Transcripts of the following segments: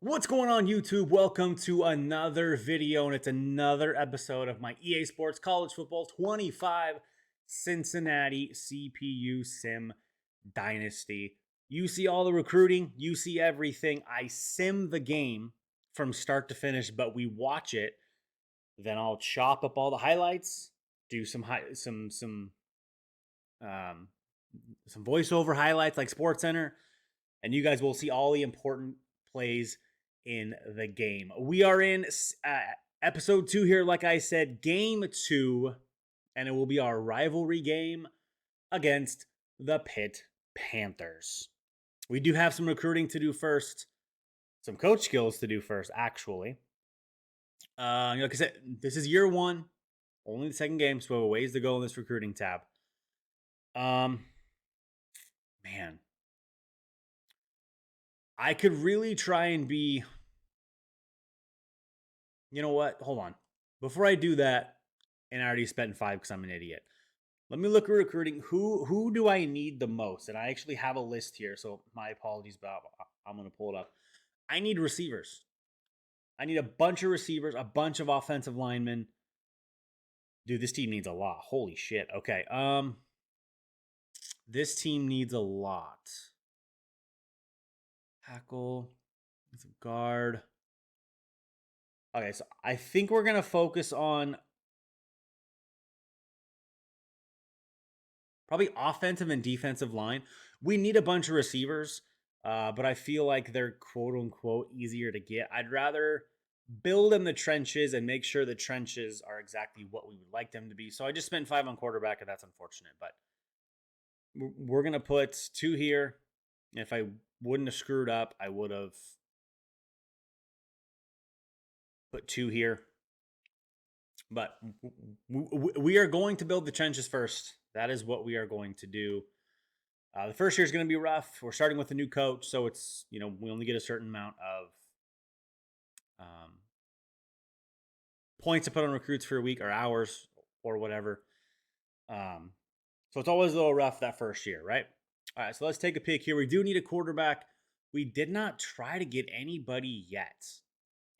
What's going on, YouTube? Welcome to another video, and it's another episode of my EA Sports College Football 25 Cincinnati CPU Sim Dynasty. You see all the recruiting, you see everything. I sim the game from start to finish, but we watch it. Then I'll chop up all the highlights, do some voiceover highlights like Sports Center, and you guys will see all the important plays in the game. We are in episode 2 here, like I said, game 2, and it will be our rivalry game against the Pitt Panthers. We do have some recruiting to do first, some coach skills to do first, actually. Like I said, this is year 1, only the second game, so we have a ways to go in this recruiting tab. Man, I could really try and be... You know what? Hold on. Before I do that, and I already spent 5 because I'm an idiot. Let me look at recruiting. Who do I need the most? And I actually have a list here, so my apologies, but I'm going to pull it up. I need receivers. I need a bunch of receivers, a bunch of offensive linemen. Dude, this team needs a lot. Holy shit. Okay. This team needs a lot. Tackle. Guard. Okay, so I think we're going to focus on probably offensive and defensive line. We need a bunch of receivers, but I feel like they're quote-unquote easier to get. I'd rather build in the trenches and make sure the trenches are exactly what we would like them to be. So I just spent 5 on quarterback, and that's unfortunate. But we're going to put 2 here. If I wouldn't have screwed up, I would have put 2 here. But we are going to build the trenches first. That is what we are going to do. The first year is going to be rough. We're starting with a new coach, so it's, we only get a certain amount of points to put on recruits for a week or hours or whatever. So it's always a little rough that first year, right? All right, so let's take a peek here. We do need a quarterback. We did not try to get anybody yet,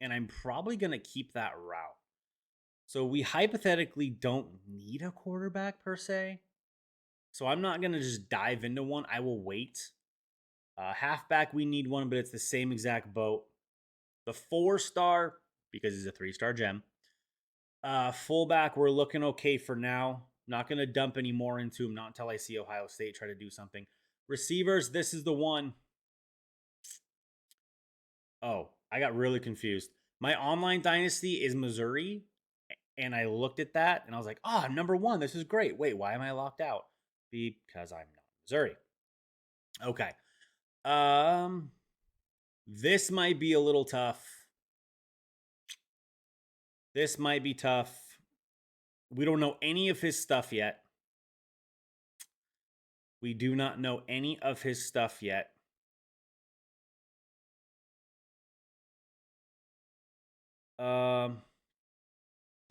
and I'm probably going to keep that route. So we hypothetically don't need a quarterback per se. So I'm not going to just dive into one. I will wait. Halfback, we need one, but it's the same exact boat. The 4-star, because he's a 3-star gem. Fullback, we're looking okay for now. Not going to dump any more into him, not until I see Ohio State try to do something. Receivers, this is the one. Oh, I got really confused. My online dynasty is Missouri, and I looked at that, and I was like, I'm number 1. This is great. Wait, why am I locked out? Because I'm not Missouri. Okay. This might be a little tough. This might be tough. We don't know any of his stuff yet. We do not know any of his stuff yet.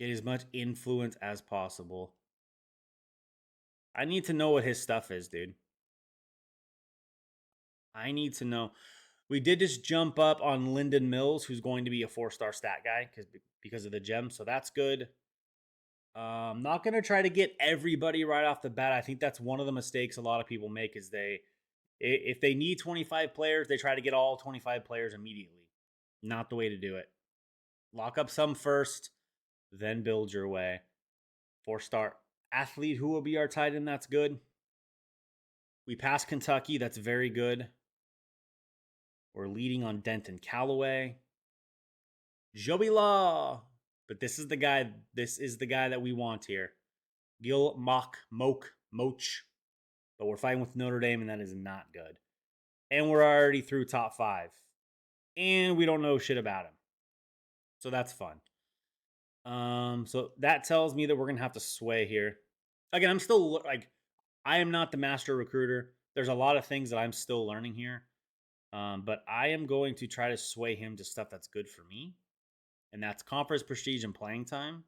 Get as much influence as possible. I need to know what his stuff is, dude. I need to know. We did just jump up on Lyndon Mills, who's going to be a 4-star stat guy because of the gem, so that's good. I'm not going to try to get everybody right off the bat. I think that's one of the mistakes a lot of people make is if they need 25 players, they try to get all 25 players immediately. Not the way to do it. Lock up some first, then build your way. 4-star athlete, who will be our tight end? That's good. We passed Kentucky. That's very good. We're leading on Denton Callaway. Joey Law. But this is the guy. This is the guy that we want here. Gil Moch. But we're fighting with Notre Dame, and that is not good. And we're already through top 5. And we don't know shit about him. So that's fun. So that tells me that we're going to have to sway here. Again, I'm still, I am not the master recruiter. There's a lot of things that I'm still learning here. But I am going to try to sway him to stuff that's good for me. And that's conference prestige and playing time.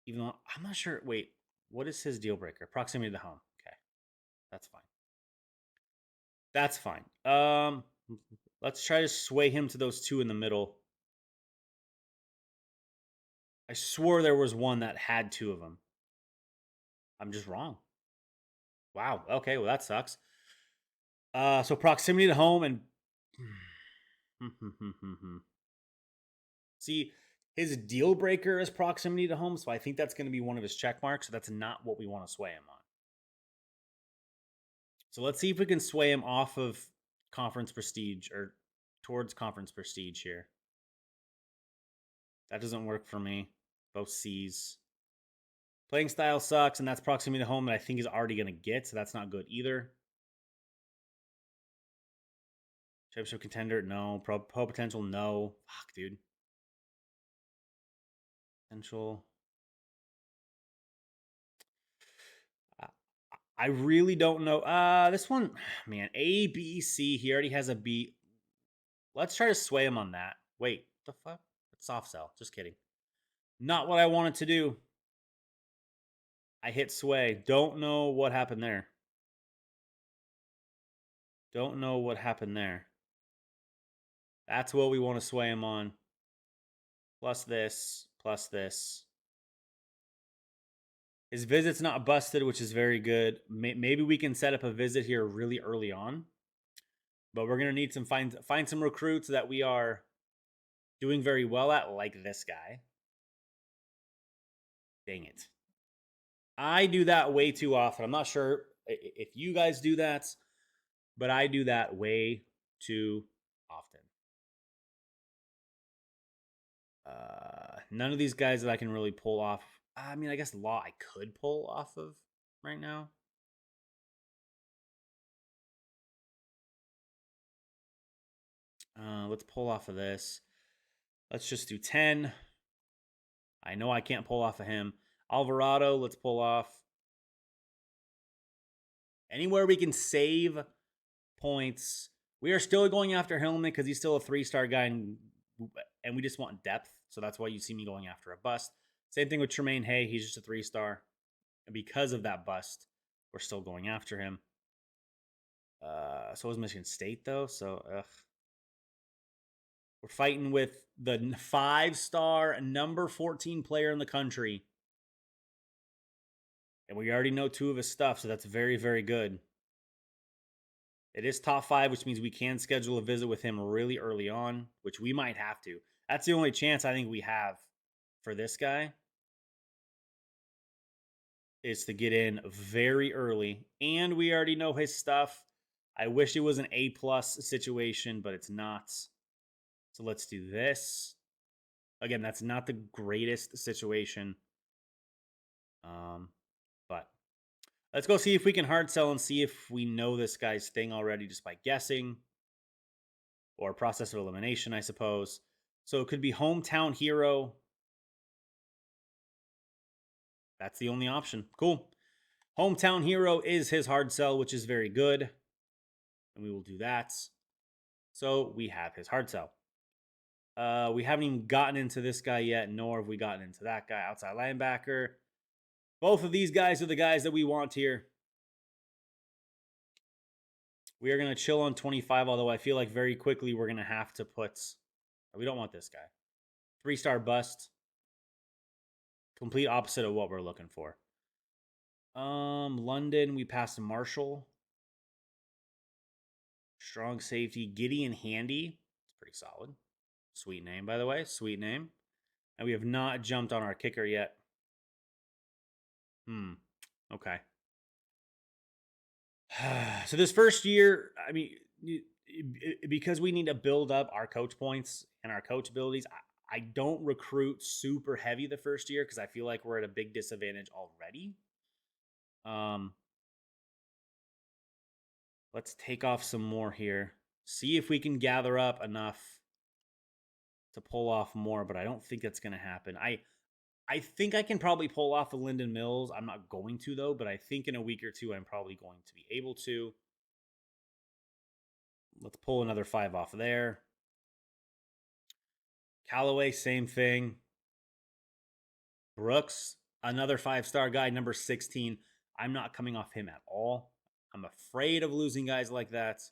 Even though I'm not sure. Wait, what is his deal breaker? Proximity to home. Okay. That's fine. That's fine. Let's try to sway him to those two in the middle. I swore there was one that had two of them. I'm just wrong. Wow. Okay, well that sucks. So proximity to home and see, his deal breaker is proximity to home, so I think that's going to be one of his check marks. So that's not what we want to sway him on. So let's see if we can sway him off of conference prestige or towards conference prestige here. That doesn't work for me. Both C's. Playing style sucks, and that's proximity to home that I think he's already going to get, so that's not good either. Championship contender, no. Pro potential, no. Fuck, dude. Potential. I really don't know. This one, man, A, B, C. He already has a B. Let's try to sway him on that. Wait, what the fuck? It's soft sell. Just kidding. Not what I wanted to do. I hit sway. Don't know what happened there. Don't know what happened there. That's what we want to sway him on. Plus this, plus this. His visit's not busted, which is very good. Maybe we can set up a visit here really early on. But we're gonna need some find some recruits that we are doing very well at, like this guy. Dang it. I do that way too often. I'm not sure if you guys do that, but I do that way too often. None of these guys that I can really pull off. I mean, I guess Law I could pull off of right now. Let's pull off of this. Let's just do 10. I know I can't pull off of him. Alvarado, let's pull off. Anywhere we can save points. We are still going after Hillman because he's still a 3-star guy, and we just want depth. So that's why you see me going after a bust. Same thing with Tremaine Hay. He's just a 3-star. And because of that bust, we're still going after him. So is Michigan State, though. So, we're fighting with the 5-star number 14 player in the country. And we already know 2 of his stuff, so that's very, very good. It is top 5, which means we can schedule a visit with him really early on, which we might have to. That's the only chance I think we have for this guy, is to get in very early. And we already know his stuff. I wish it was an A+ situation, but it's not. So let's do this. Again, that's not the greatest situation. But let's go see if we can hard sell and see if we know this guy's thing already just by guessing. Or process of elimination, I suppose. So it could be hometown hero. That's the only option. Cool. Hometown hero is his hard sell, which is very good. And we will do that. So we have his hard sell. We haven't even gotten into this guy yet, nor have we gotten into that guy. Outside linebacker. Both of these guys are the guys that we want here. We are going to chill on 25, although I feel like very quickly we're going to have to put... We don't want this guy. 3-star bust. Complete opposite of what we're looking for. London, we passed Marshall. Strong safety. Gideon Handy. It's pretty solid. Sweet name, by the way. Sweet name. And we have not jumped on our kicker yet. Okay. So this first year, I mean, because we need to build up our coach points and our coach abilities, I don't recruit super heavy the first year because I feel like we're at a big disadvantage already. Let's take off some more here. See if we can gather up enough to pull off more, but I don't think that's going to happen. I think I can probably pull off the Lyndon Mills. I'm not going to, though, but I think in a week or two I'm probably going to be able to. Let's pull another 5 off there. Callaway, same thing. Brooks, another 5-star guy, number 16. I'm not coming off him at all. I'm afraid of losing guys like that.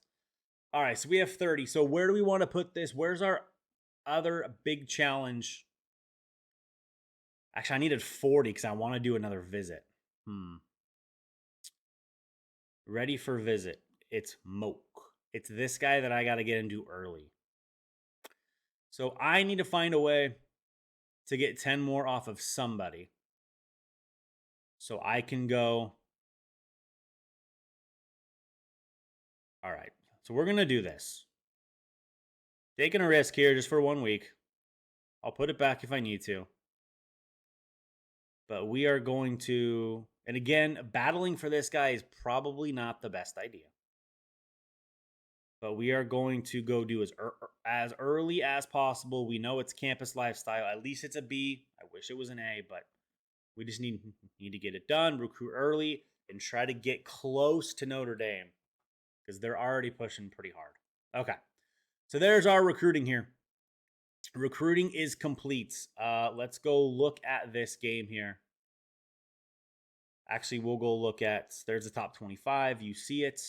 All right, so we have 30. So where do we want to put this? Where's our other big challenge? Actually, I needed 40 because I want to do another visit. Ready for visit. It's Moke. It's this guy that I got to get into early. So I need to find a way to get 10 more off of somebody. So I can go. All right. So we're going to do this. Taking a risk here just for 1 week. I'll put it back if I need to. But we are going to, and again, battling for this guy is probably not the best idea. But we are going to go do as early as possible. We know it's campus lifestyle. At least it's a B. I wish it was an A, but we just need to get it done, recruit early, and try to get close to Notre Dame because they're already pushing pretty hard. Okay, so there's our recruiting here. Recruiting is complete. Let's go look at this game here. Actually, we'll go look at, there's the top 25. You see it.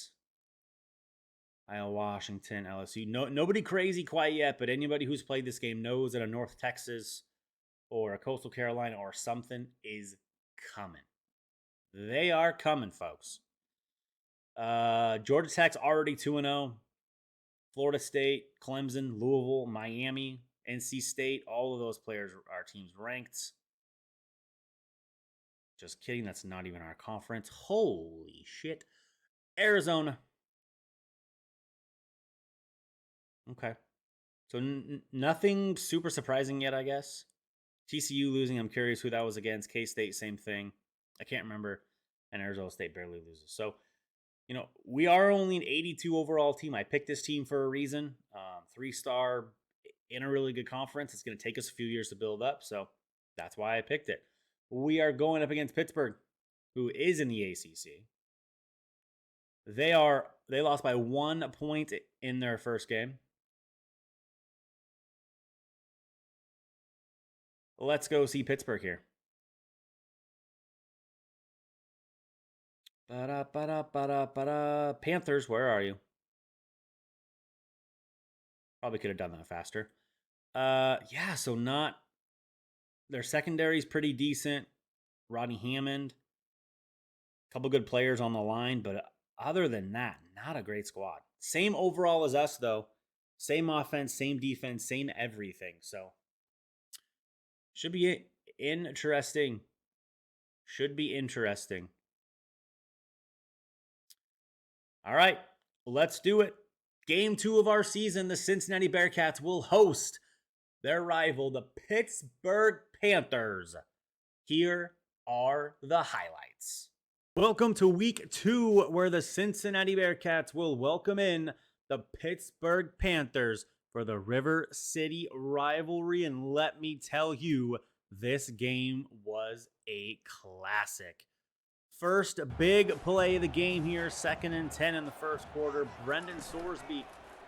Iowa, Washington, LSU. Nobody crazy quite yet, but anybody who's played this game knows that a North Texas or a Coastal Carolina or something is coming. They are coming, folks. Georgia Tech's already 2-0. Florida State, Clemson, Louisville, Miami, NC State, all of those players are teams ranked. Just kidding, that's not even our conference. Holy shit. Arizona. Okay. So nothing super surprising yet, I guess. TCU losing, I'm curious who that was against. K-State, same thing. I can't remember. And Arizona State barely loses. So, you know, we are only an 82 overall team. I picked this team for a reason. 3-star in a really good conference. It's going to take us a few years to build up. So that's why I picked it. We are going up against Pittsburgh, who is in the ACC. They lost by 1 point in their first game. Let's go see Pittsburgh here. Panthers, where are you? Probably could have done that faster. Yeah, so not. Their secondary is pretty decent. Rodney Hammond. A couple good players on the line, but other than that, not a great squad. Same overall as us, though. Same offense, same defense, same everything. So, should be interesting. Should be interesting. All right, let's do it. Game 2 of our season, the Cincinnati Bearcats will host their rival, the Pittsburgh Panthers. Here are the highlights. Welcome to week 2, where the Cincinnati Bearcats will welcome in the Pittsburgh Panthers for the River City rivalry. And let me tell you, this game was a classic. First big play of the game here, 2nd and 10 in the first quarter. Brendan Sorsby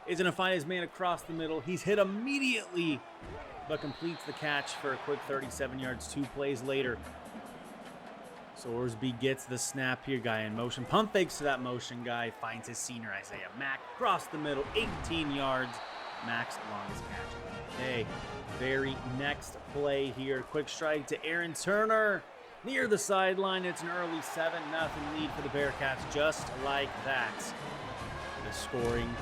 is going to find his man across the middle. He's hit immediately, but completes the catch for a quick 37 yards 2 plays later. Sorsby gets the snap here, guy in motion. Pump fakes to that motion guy, finds his senior Isaiah Mack across the middle, 18 yards. Mack's longest catch. Okay, very next play here. Quick strike to Aaron Turner. Near the sideline, it's an early 7-0 lead for the Bearcats, just like that. The scoring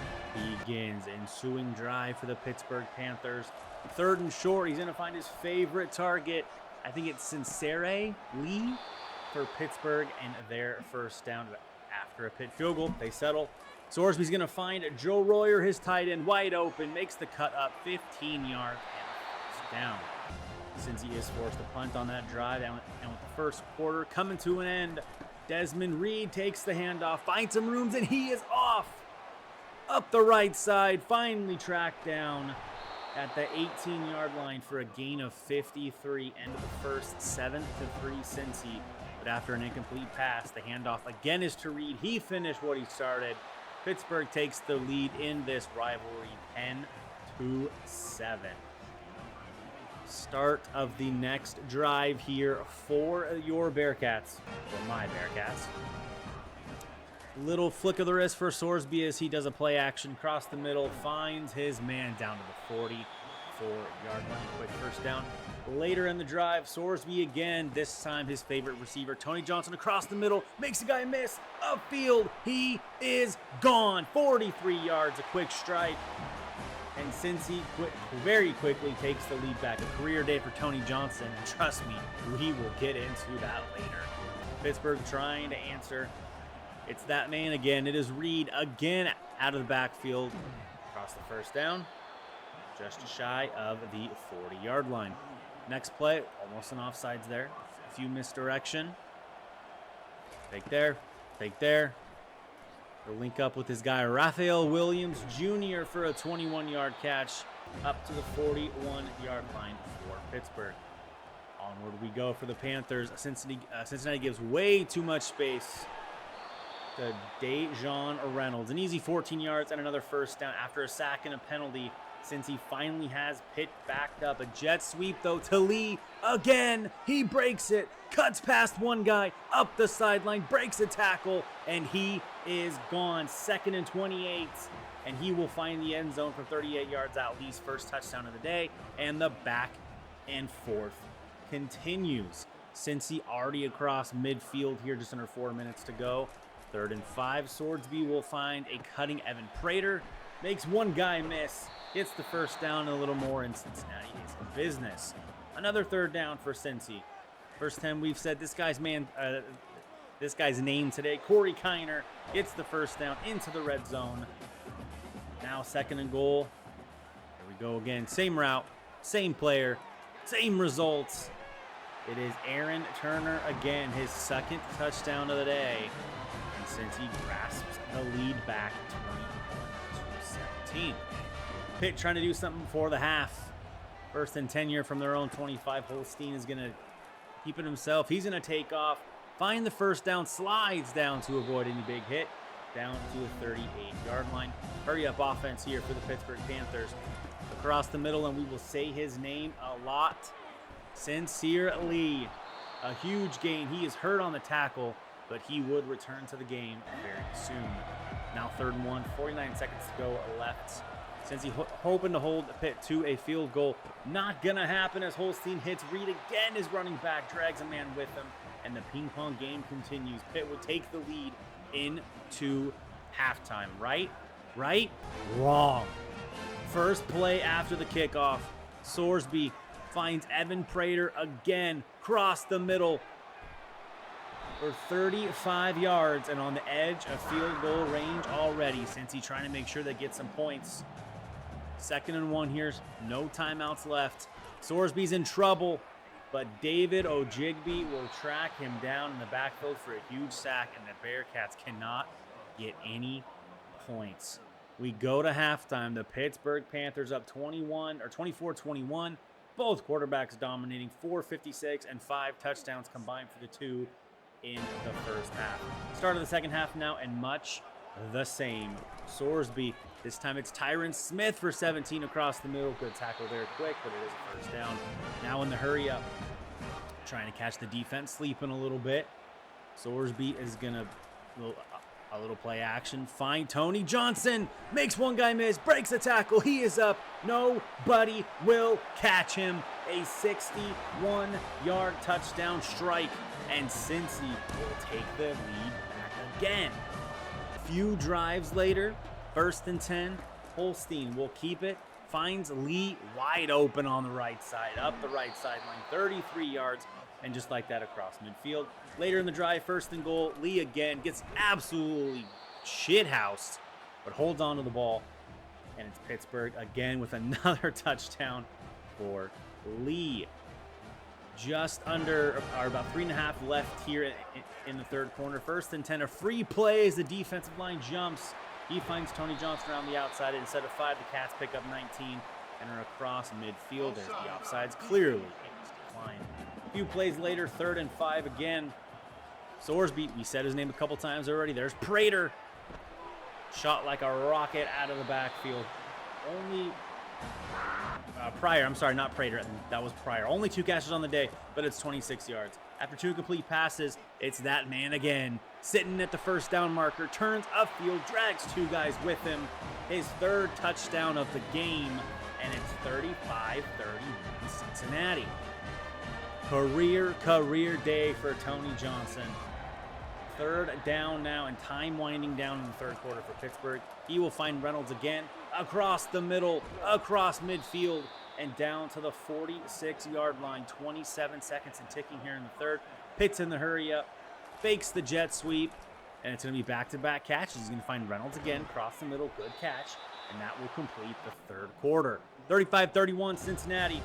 begins. Ensuing drive for the Pittsburgh Panthers. 3rd and short, he's going to find his favorite target. I think it's Cincinatti Lee for Pittsburgh, and their first down after a pit field goal. They settle. Sorsby's going to find Joe Royer, his tight end, wide open, makes the cut up 15 yards and first down. Since he is forced to punt on that drive, and with the first quarter coming to an end, Desmond Reed takes the handoff, finds some rooms, and he is off. Up the right side, finally tracked down at the 18-yard line for a gain of 53. End of the first, 7-3 Cincy. But after an incomplete pass, the handoff again is to Reed. He finished what he started. Pittsburgh takes the lead in this rivalry, 10-7. Start of the next drive here for your Bearcats, or my Bearcats. Little flick of the wrist for Sorsby as he does a play action across the middle, finds his man down to the 44-yard line. Quick first down. Later in the drive, Sorsby again, this time his favorite receiver, Tony Johnson, across the middle, makes a guy miss, upfield, he is gone. 43 yards, a quick strike. And Cincy very quickly takes the lead back. A career day for Tony Johnson, and trust me, we will get into that later. Pittsburgh trying to answer. It's that man again. It is Reed again out of the backfield. Across the first down, just shy of the 40-yard line. Next play, almost an offsides there. A few misdirection. Fake there, fake there. He'll link up with his guy, Raphael Williams Jr. for a 21-yard catch up to the 41-yard line for Pittsburgh. Onward we go for the Panthers. Cincinnati gives way too much space to Dejon Reynolds. An easy 14 yards and another first down after a sack and a penalty. Since he finally has Pitt backed up. A jet sweep, though, to Lee again. He breaks it, cuts past one guy, up the sideline, breaks a tackle, and he is gone. 2nd and 28, and he will find the end zone for 38 yards out. Lee's first touchdown of the day, and the back and forth continues. Cincy already across midfield here, just under 4 minutes to go. 3rd and 5, Swordsby will find a cutting Evan Prater. Makes one guy miss, gets the first down and a little more, and Cincinnati is in business. Another 3rd down for Cincy. First time we've said this guy's name today. Corey Kiner gets the first down into the red zone. Now 2nd and goal. Here we go again. Same route, same player, same results. It is Aaron Turner again, his 2nd touchdown of the day. And Cincy grasps the lead back 21-17. Pitt trying to do something before the half. 1st and 10 here from their own 25. Holstein is going to keep it himself. He's going to take off, find the first down, slides down to avoid any big hit, down to the 38-yard line. Hurry up offense here for the Pittsburgh Panthers. Across the middle, and we will say his name a lot. Sincere Lee. A huge gain. He is hurt on the tackle, but he would return to the game very soon. Now 3rd and 1, 49 seconds to go left. Since he hoping to hold Pitt to a field goal, not gonna happen as Holstein hits Reed again. His running back drags a man with him, and the ping pong game continues. Pitt would take the lead into halftime. Right? Wrong. First play after the kickoff, Sorsby finds Evan Prater again, cross the middle for 35 yards and on the edge of field goal range already. Since he's trying to make sure they get some points. 2nd and 1 here, no timeouts left. Sorsby's in trouble, but David Ojigbe will track him down in the backfield for a huge sack, and the Bearcats cannot get any points. We go to halftime. The Pittsburgh Panthers up 24-21. Both quarterbacks dominating, 456 and 5 touchdowns combined for the two in the first half. Start of the second half now, and much the same. Sorsby, this time it's Tyron Smith for 17 across the middle. Good tackle there quick, but it is a first down. Now in the hurry up, trying to catch the defense sleeping a little bit. Sorsby is going to a little play action. Find Tony Johnson. Makes one guy miss. Breaks a tackle. He is up. Nobody will catch him. A 61-yard touchdown strike. And Cincy will take the lead back again. Few drives later, 1st and 10. Holstein will keep it. Finds Lee wide open on the right side. Up the right sideline. 33 yards. And just like that, across midfield. Later in the drive, 1st and goal. Lee again gets absolutely shithoused, but holds on to the ball. And it's Pittsburgh again with another touchdown for Lee. Just under, or about 3.5 left here in the 3rd quarter. 1st and 10. A free play as the defensive line jumps. He finds Tony Johnson around the outside. Instead of 5, the Cats pick up 19 and are across midfield. There's the offsides clearly in this decline. A few plays later, 3rd and 5 again. Sorsby, we said his name a couple times already. There's Prater. Shot like a rocket out of the backfield. Only Pryor, I'm sorry, not Prater. That was Pryor. Only 2 catches on the day, but it's 26 yards. After 2 complete passes, it's that man again, sitting at the first down marker, turns upfield, drags 2 guys with him. His 3rd touchdown of the game, and it's 35-31 Cincinnati. Career day for Tony Johnson. 3rd down now, and time winding down in the 3rd quarter for Pittsburgh. He will find Reynolds again, across the middle, across midfield, and down to the 46-yard line. 27 seconds and ticking here in the 3rd. Pitts in the hurry up, fakes the jet sweep, and it's going to be back-to-back catches. He's going to find Reynolds again, cross the middle, good catch, and that will complete the 3rd quarter. 35-31 Cincinnati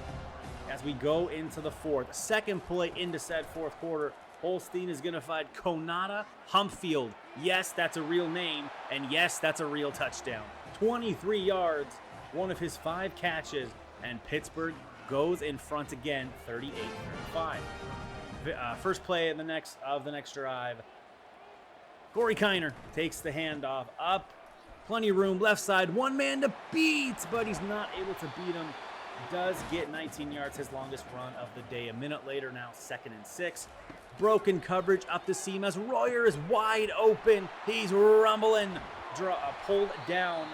as we go into the 4th. 2nd play into said 4th quarter. Holstein is going to find Konata Humpfield. Yes, that's a real name, and yes, that's a real touchdown. 23 yards, one of his 5 catches, and Pittsburgh goes in front again, 38-35. First play of the next drive. Corey Kiner takes the handoff up. Plenty of room, left side, 1 man to beat, but he's not able to beat him. Does get 19 yards, his longest run of the day. A minute later now, 2nd and 6. Broken coverage up the seam as Royer is wide open. He's rumbling. Pulled down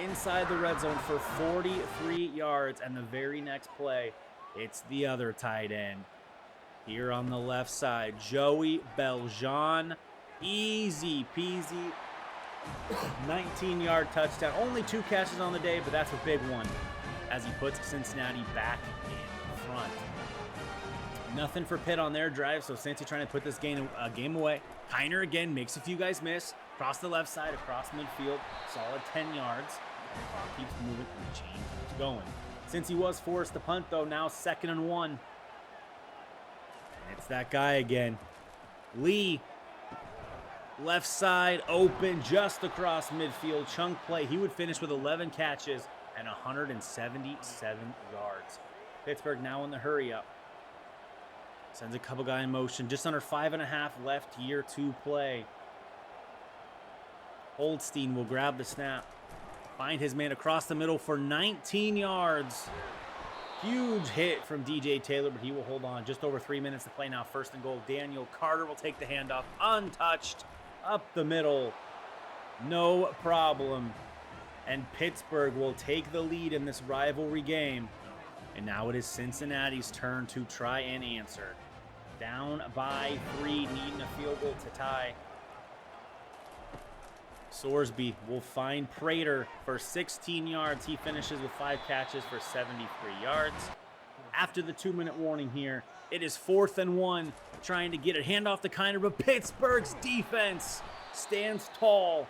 inside the red zone for 43 yards. And the very next play, it's the other tight end. Here on the left side, Joey Beljean. Easy peasy. 19-yard touchdown. Only 2 catches on the day, but that's a big one as he puts Cincinnati back in front. Nothing for Pitt on their drive, so Cincy trying to put this game away. Kiner again makes a few guys miss. Across the left side, across midfield. Solid 10 yards. And the clock keeps moving and the chain keeps going. Since he was forced to punt, though, now 2nd and 1. And it's that guy again. Lee. Left side open just across midfield. Chunk play. He would finish with 11 catches and 177 yards. Pittsburgh now in the hurry up. Sends a couple guy in motion. Just under 5.5 left, year 2 play. Holstein will grab the snap. Find his man across the middle for 19 yards. Huge hit from DJ Taylor, but he will hold on. Just over 3 minutes to play now. 1st and goal. Daniel Carter will take the handoff. Untouched. Up the middle. No problem. And Pittsburgh will take the lead in this rivalry game. And now it is Cincinnati's turn to try and answer. Down by 3, needing a field goal to tie. Sorsby will find Prater for 16 yards. He finishes with 5 catches for 73 yards. After the 2-minute warning here, it is 4th and 1, trying to get a handoff to Kiner, but Pittsburgh's defense stands tall.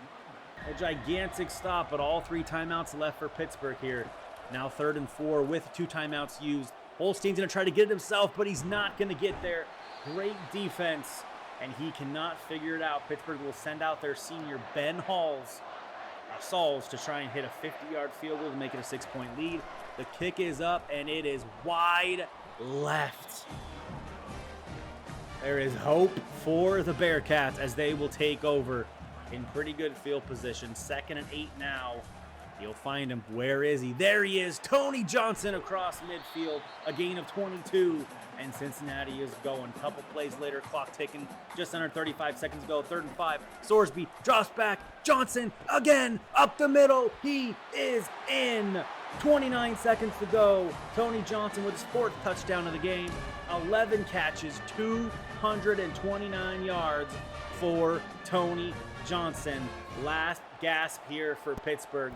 A gigantic stop, but all 3 timeouts left for Pittsburgh here. Now 3rd and 4 with 2 timeouts used. Holstein's going to try to get it himself, but he's not going to get there. Great defense, and he cannot figure it out. Pittsburgh will send out their senior Ben Sauls to try and hit a 50-yard field goal to make it a 6-point lead. The kick is up, and it is wide left. There is hope for the Bearcats as they will take over in pretty good field position. 2nd and 8 now. You'll find him. Where is he? There he is. Tony Johnson across midfield. A gain of 22. And Cincinnati is going. Couple plays later, clock ticking. Just under 35 seconds ago. 3rd and 5. Sorsby drops back. Johnson again up the middle. He is in. 29 seconds to go. Tony Johnson with his 4th touchdown of the game. 11 catches, 229 yards for Tony Johnson. Last gasp here for Pittsburgh.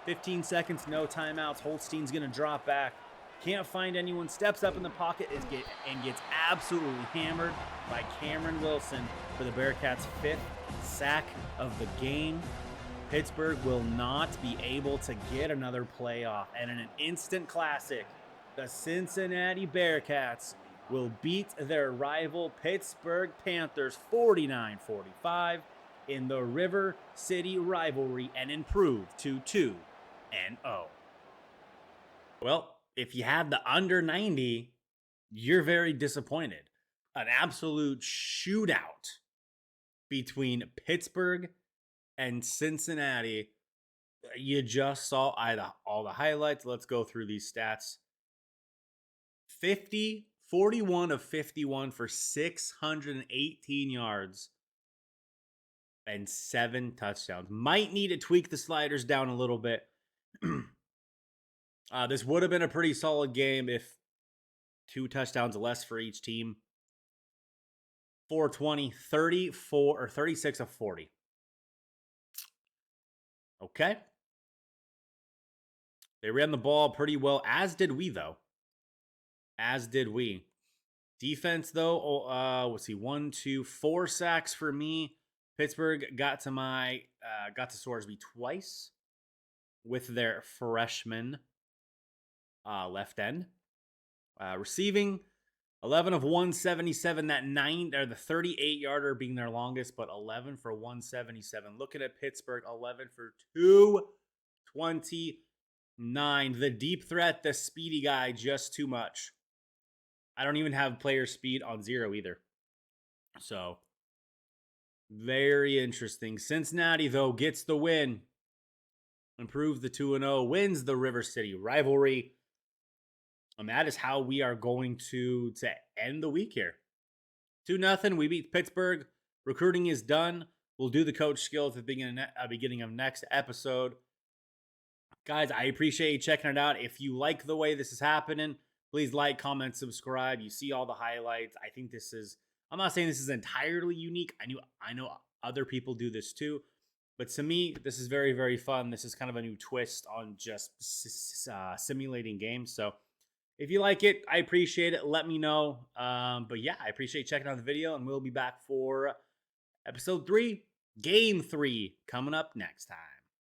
15 seconds, no timeouts. Holstein's going to drop back. Can't find anyone. Steps up in the pocket and gets absolutely hammered by Cameron Wilson for the Bearcats' 5th sack of the game. Pittsburgh will not be able to get another playoff. And in an instant classic, the Cincinnati Bearcats will beat their rival Pittsburgh Panthers 49-45 in the River City rivalry and improve to 2-0. Well, if you have the under 90, you're very disappointed. An absolute shootout between Pittsburgh and Cincinnati. You just saw all the highlights. Let's go through these stats. 50 41 of 51 for 618 yards and 7 touchdowns. Might need to tweak the sliders down a little bit. This would have been a pretty solid game if 2 touchdowns less for each team. 420, 34 or 36 of 40. Okay. They ran the ball pretty well, as did we, though. As did we. Defense, though, let's see, 1, 2, 4 sacks for me. Pittsburgh got to Sorsby twice with their freshman left end. Receiving, 11 of 177, that 38 yarder being their longest, but 11 for 177. Looking at Pittsburgh, 11 for 229. The deep threat, the speedy guy, just too much. I don't even have player speed on 0 either. So, very interesting. Cincinnati, though, gets the win. Improves the 2-0, wins the River City rivalry. And that is how we are going to end the week here. 2-0, we beat Pittsburgh. Recruiting is done. We'll do the coach skill at the beginning of next episode. Guys, I appreciate you checking it out. If you like the way this is happening, please like, comment, subscribe. You see all the highlights. I think I'm not saying this is entirely unique. I know other people do this too. But to me, this is very, very fun. This is kind of a new twist on just simulating games. So if you like it, I appreciate it. Let me know. But yeah, I appreciate checking out the video, and we'll be back for episode 3, game 3, coming up next time.